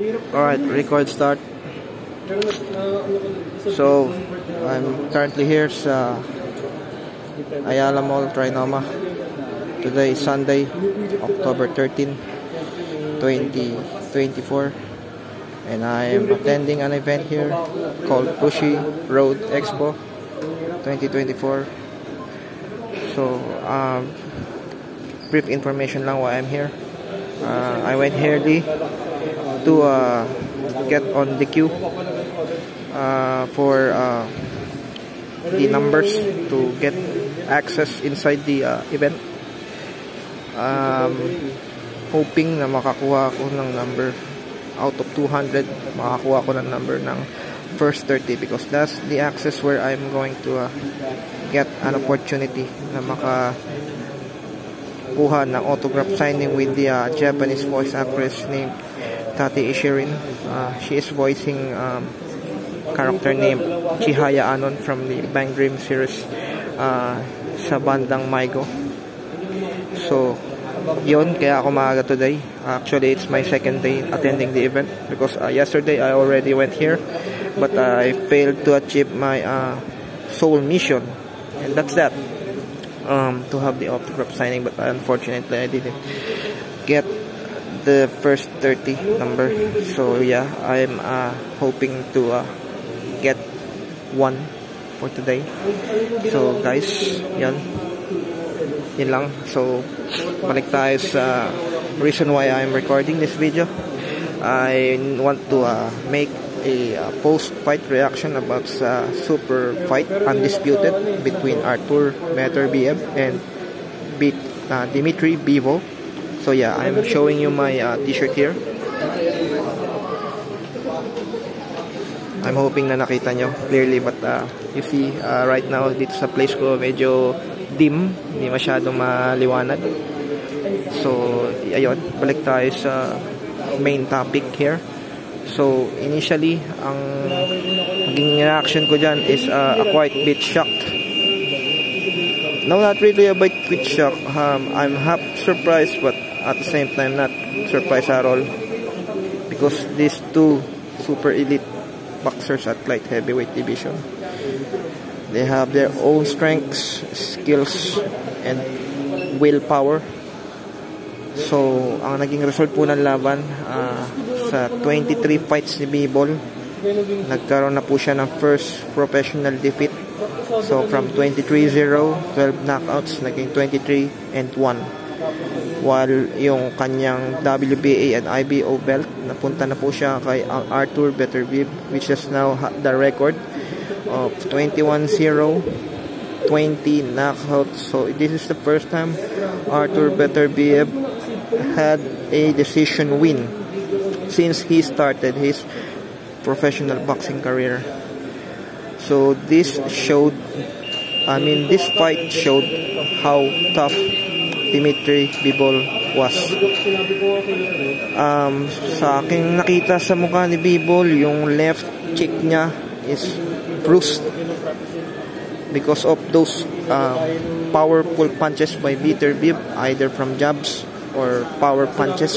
Alright, record start. So, I'm currently here sa Ayala Mall, Trinoma. Today is Sunday, October 13, 2024. And I am attending an event here called Pushy Road Expo 2024. So, brief information lang why I'm here. I went here to get on the queue for the numbers to get access inside the event. Hoping na makakuha ako ng number out of 200, makakuha ako ng number ng first 30 because that's the access where I'm going to get an opportunity na makakuha ng autograph signing with the Japanese voice actress named Tati Ishirin. She is voicing character named Chihaya Anon from the Bang Dream series sa bandang Maigo. So, yun, kaya ako maaga today. Actually, it's my second day attending the event because yesterday I already went here but I failed to achieve my sole mission, and that's that, to have the autograph signing, but unfortunately I didn't get the first 30 number. So yeah, I'm hoping to get one for today. So guys, yun lang. So balik tayo sa reason why I'm recording this video. I want to make a post-fight reaction about sa super fight undisputed between Artur Beterbiev and Dmitry Bivol. So yeah, I'm showing you my t-shirt here. I'm hoping na nakita nyo clearly, but you see right now dito sa place ko medyo dim, hindi masyadong maliwanag. So ayun, balik tayo sa main topic here. So initially, ang maging reaction ko dyan is a quite bit shocked. No, not really a bit shocked. I'm half surprised, but at the same time not surprised at all, because these two super elite boxers at light heavyweight division, they have their own strengths, skills, and willpower. So ang naging result po ng laban, sa 23 fights ni Bivol, nagkaroon na po siya ng first professional defeat. So from 23-0, 12 knockouts, naging 23-1. While yung kanyang WBA and IBO belt, napunta na po siya kay Artur Beterbiev, which has now the record of 21-0, 20 knockouts. So this is the first time Artur Beterbiev had a decision win since he started his professional boxing career. So this fight showed how tough Dmitry Bivol was. Sa aking nakita sa mukha ni Bivol, yung left cheek niya is bruised because of those powerful punches by Beterbiev, either from jabs or power punches.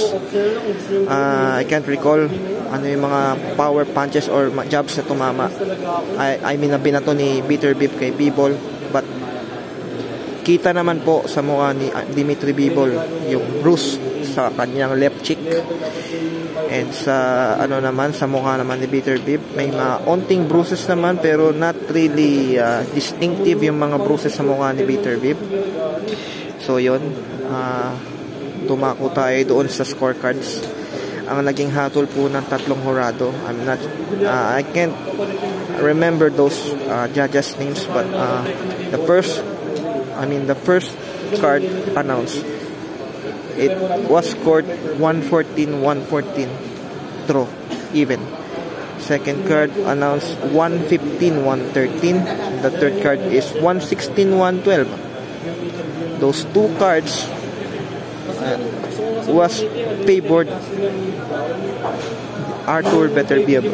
I can't recall ano yung mga power punches or jabs na tumama. I mean na binato ni Beterbiev kay Bivol, but kita naman po sa mukha ni Dmitry Bivol yung bruise sa kanyang left cheek, and sa sa mukha naman ni Beterbiev may mga onting bruises naman, pero not really distinctive yung mga bruises sa mukha ni Beterbiev. So yun, tumako tayo doon sa scorecards. Ang naging hatol po ng tatlong hurado, I can't remember those judges names, but the first card announced, it was scored 114-114 draw, even. Second card announced 115-113. The third card is 116-112. Those two cards was favored Artur Beterbiev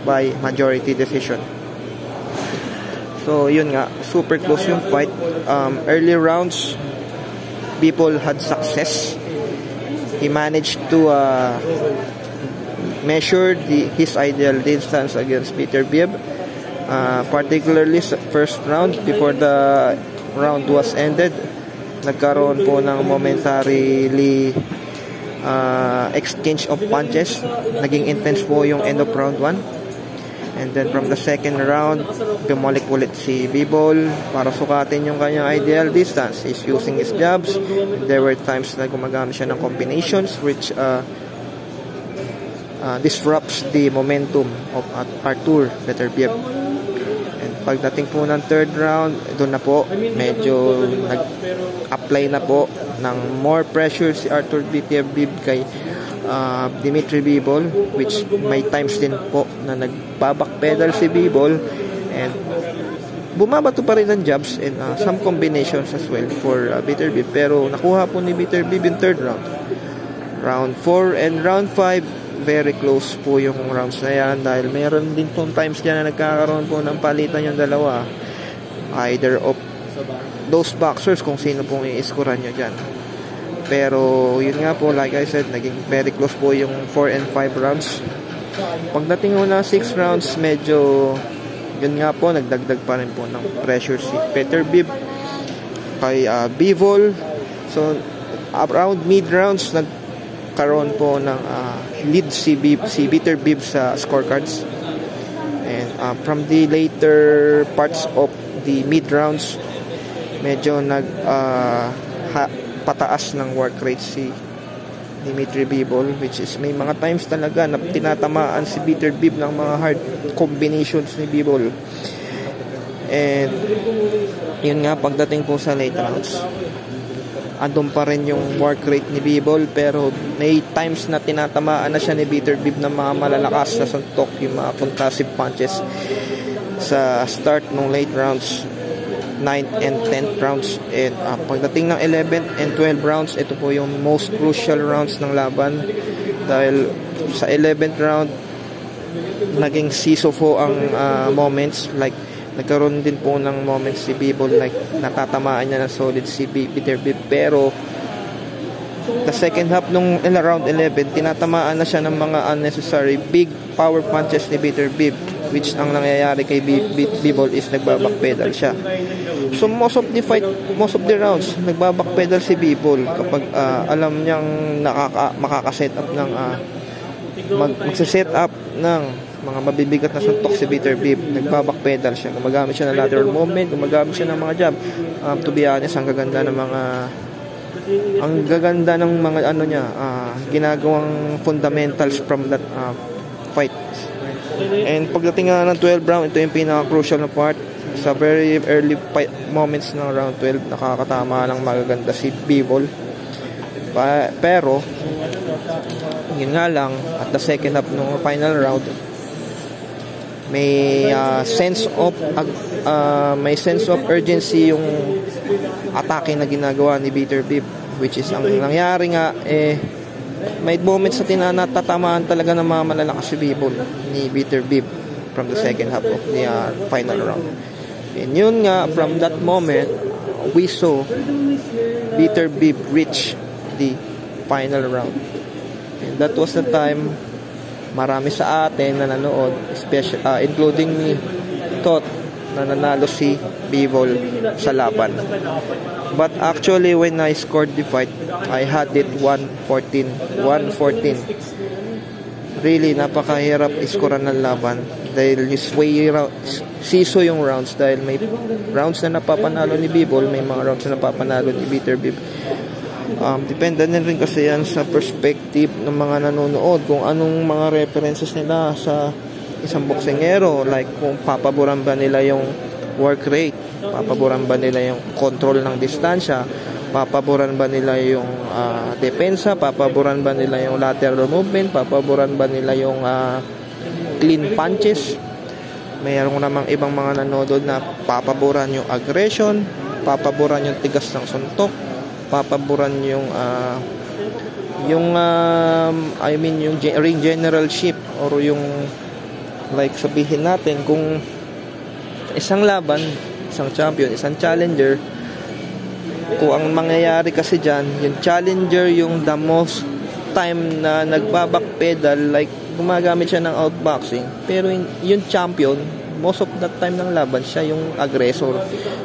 by majority decision. So yun nga, super close yung fight. Early rounds, Bivol had success. He managed to measured his ideal distance against Peter Bibb, particularly sa first round. Before the round was ended, nagkaroon po ng momentarily exchange of punches. Naging intense po yung end of round 1. And then from the second round, bumalik ulit si Bivol para sukatin yung kanyang ideal distance. He's using his jabs. There were times na gumagamit siya ng combinations which disrupts the momentum of Arthur Beterbiev. And pagdating po ng third round, doon na po medyo nag-apply na po ng more pressure si Arthur Beterbiev kay Dimitri Bivol, which may times din po na nagbabackpedal si Bivol and bumabato pa rin ng jabs and some combinations as well for Beterbiev, pero nakuha po ni Beterbiev in third round. Round 4 and round 5, very close po yung rounds na yan dahil meron din po times dyan na nagkakaroon po ng palitan yung dalawa, either of those boxers kung sino pong i-scorean nyo dyan. Pero yun nga po, like I said, naging very close po yung 4 and 5 rounds. Pagdating mo na 6 rounds, medyo yun nga po, nagdagdag pa rin po ng pressure si Beterbiev kay Bivol. So around mid rounds, nagkaroon po ng lead si Beterbiev sa scorecards. And from the later parts of the mid rounds, medyo pataas ng work rate si Dimitri Bivol, which is may mga times talaga na tinatamaan si Beterbiev ng mga hard combinations ni Bivol. And yun nga, pagdating po sa late rounds, andun pa rin yung work rate ni Bivol, pero may times na tinatamaan na siya ni Beterbiev ng mga malalakas na suntok, yung mga concussive punches sa start ng late rounds, 9th and 10th rounds. And pagdating ng 11th and 12th rounds, ito po yung most crucial rounds ng laban dahil sa 11th round naging siso po ang moments, like nagkaroon din po ng moments si Bivol, like natatamaan niya ng solid si Beterbiev, pero the second half nung round 11 tinatamaan na siya ng mga unnecessary big power punches ni Beterbiev, which ang nangyayari kay Bivol is nagbabackpedal siya. So most of the rounds nagbabackpedal si Bivol kapag alam niyang makaka-set up ng magse-set up ng mga mabibigat na suntok si Beterbiev, nagbabackpedal siya, gumagamit siya ng lateral movement, gumagamit siya ng mga jab. To be honest, ang gaganda ng mga ginagawang fundamentals from that fight. And pagdating nga ng 12th round, ito yung pinaka-crucial na part. Sa very early moments ng round 12, nakakatama ng magaganda si Bivol. Pero yun nga lang, at the second half ng final round, may sense of urgency yung atake na ginagawa ni Beterbiev, which is ang nangyari nga may moments na tinatatamaan talaga ng mga malalakas si Bivol ni Beterbiev from the second half of the final round. And yun nga, from that moment we saw Beterbiev reach the final round, and that was the time marami sa atin na nanood, including me, thought na nanalo si Bivol sa laban. But actually, when I scored the fight, I had it 114. Really, napakahirap iskoran ng laban dahil siso yung rounds, dahil may rounds na napapanalo ni Bivol, may mga rounds na napapanalo ni Beterbiev. Depende din rin kasi yan sa perspective ng mga nanonood, kung anong mga references nila sa isang boksingero, like kung papaboran ba nila yung work rate, papaboran ba nila yung control ng distansya, papaboran ba nila yung depensa, papaboran ba nila yung lateral movement, papaboran ba nila yung clean punches. Mayroon namang ibang mga nanonood na papaboran yung aggression, papaboran yung tigas ng suntok, papaboran yung ring generalship, or yung like sabihin natin kung isang laban, isang champion, isang challenger, kung ang mangyayari kasi dyan, yung challenger yung the most time na nagbabackpedal, like gumagamit siya ng outboxing, pero yung champion, most of the time ng laban, siya yung aggressor.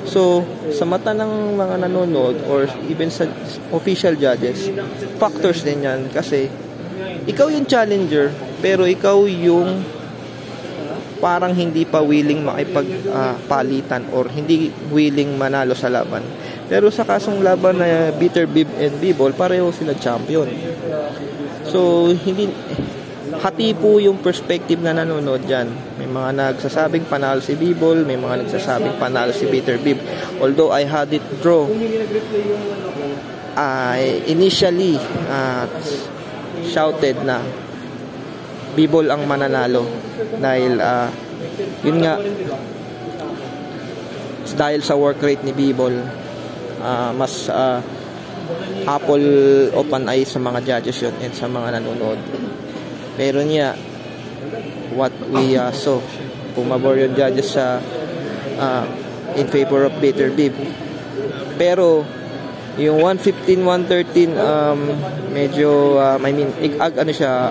So, sa mata ng mga nanonood or even sa official judges, factors din yan kasi ikaw yung challenger, pero ikaw yung parang hindi pa willing makipagpalitan or hindi willing manalo sa laban. Pero sa kasong laban na Bitter Bib and B-Ball, pareho sila champion. So, hati po yung perspective na nanonood dyan. May mga nagsasabing panalo si B-Ball, may mga nagsasabing panalo si Bitter Bib. Although I had it draw, initially shouted na B-Ball ang mananalo dahil yun nga, dahil sa work rate ni B-Ball, mas apple open eye sa mga judges yun and sa mga nanonood. Pero niya, what we saw, pumabor yung judges sa in favor of Bitter Bib. Pero yung 115-113 medyo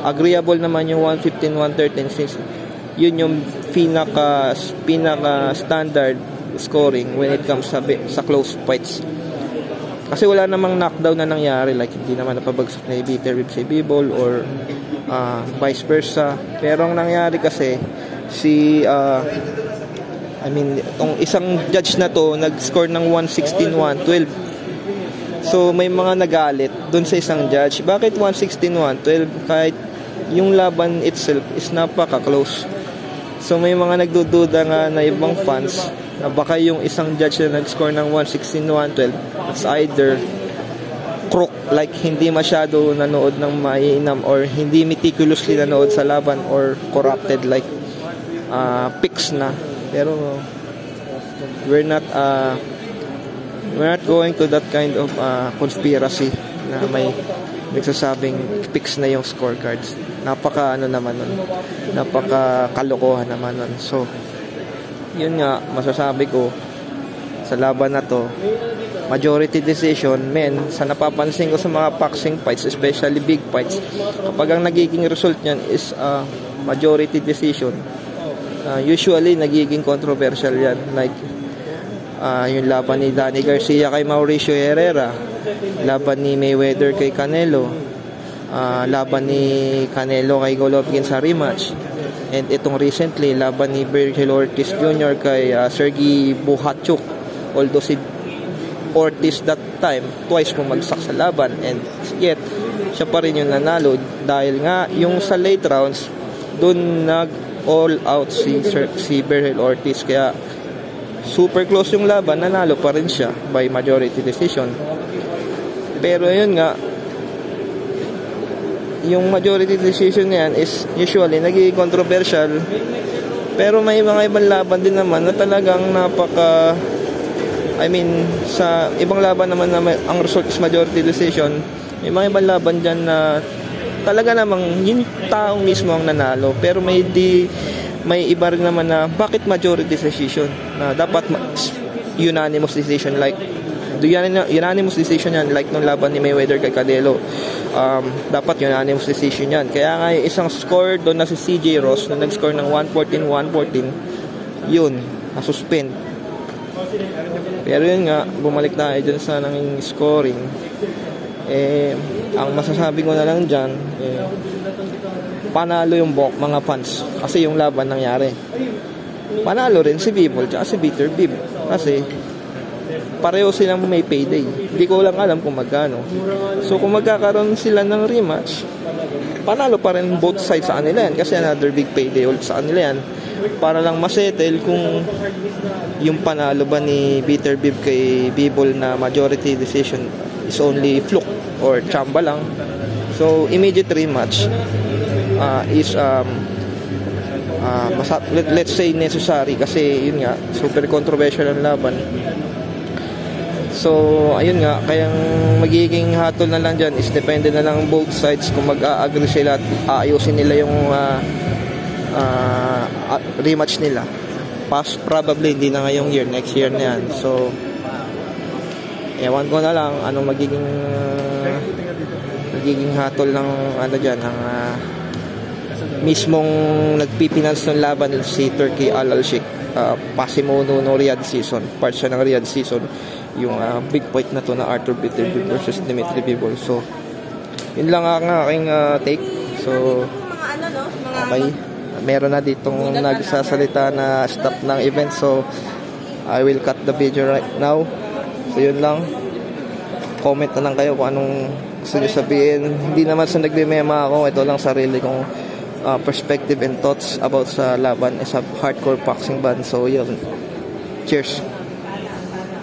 agreeable naman yung 115-113 since yun yung pinaka standard scoring when it comes sa close fights. Kasi wala namang knockdown na nangyari, like hindi naman napabagsak na Bitter Bib si B-Ball or vice versa. Pero ang nangyari kasi itong isang judge na to nag-score ng 116-112. So may mga nagalit dun sa isang judge. Bakit 116-112 kahit yung laban itself is napaka-close? So may mga nagdududa nga na ibang fans na baka yung isang judge na nag-score ng 116-112 it's either crook, like hindi masyado nanood ng mainam or hindi meticulously nanood sa laban or corrupted like picks na. Pero we're not going to that kind of conspiracy na may nagsasabing fix na yung scorecards. Napaka kalokohan naman nun. So, yun nga, masasabi ko sa laban na to, majority decision, sa napapansin ko sa mga boxing fights, especially big fights, kapag ang nagiging result niyan is majority decision, usually nagiging controversial yan. Like, yung laban ni Danny Garcia kay Mauricio Herrera, laban ni Mayweather kay Canelo, laban ni Canelo kay Golovkin sa rematch, and itong recently laban ni Virgil Ortiz Jr. kay Sergey Bukhachuk. Although si Ortiz that time twice bumagsak sa laban and yet siya pa rin yung nanalo dahil nga yung sa late rounds dun nag all out si Virgil Ortiz, kaya super close yung laban, nanalo pa rin siya by majority decision. Pero yun nga, yung majority decision niyan is usually nagiging controversial. Pero may mga ibang laban din naman na talagang sa ibang laban naman na ang result is majority decision. May mga ibang laban dyan na talaga namang yung taong mismo ang nanalo. Pero may iba rin naman na bakit majority decision, na dapat unanimous decision, like unanimous decision yan, like nung laban ni Mayweather kay Canelo. Dapat unanimous decision yan. Kaya nga yung isang score doon na si CJ Ross na nag-score ng 114-114, yun, nasuspend. Pero yun nga, bumalik tayo dyan sa nanging scoring. Ang masasabi ko na lang dyan, panalo yung mga fans kasi yung laban nangyari. Panalo rin si B-Ball at si Bitter Bib kasi pareho silang may payday. Hindi ko lang alam kung magkano. So kung magkakaroon sila ng rematch, panalo pa rin both sides sa kanila yan kasi another big payday ulit sa kanila yan, para lang masettle kung yung panalo ba ni Bitter Bib kay B-Ball na majority decision is only fluke or chamba lang. So immediate rematch is let's say necessary kasi yun nga, super controversial ang laban. So ayun nga, kayang magiging hatol na lang dyan is depende na lang both sides kung mag-a-agree sila at aayusin nila yung rematch nila. Probably hindi na ngayong year, next year na yan. So ewan ko na lang anong magiging hatol ng dyan, ng mismong nagpipinance ng laban si Turki Al-Sheikh. Pasimono no Riyadh season, part siya ng Riyadh season, yung big fight na to na Arthur Beterbiev versus Dimitri Bivol. So yun lang ang aking take. So okay, meron na ditong nagsasalita na stop ng event, so I will cut the video right now. So yun lang, comment na lang kayo kung anong gusto nyo sabihin. Hindi naman sa nagmemema ako, ito lang sarili kong perspective and thoughts about sa laban as a hardcore boxing fan. So yun, cheers.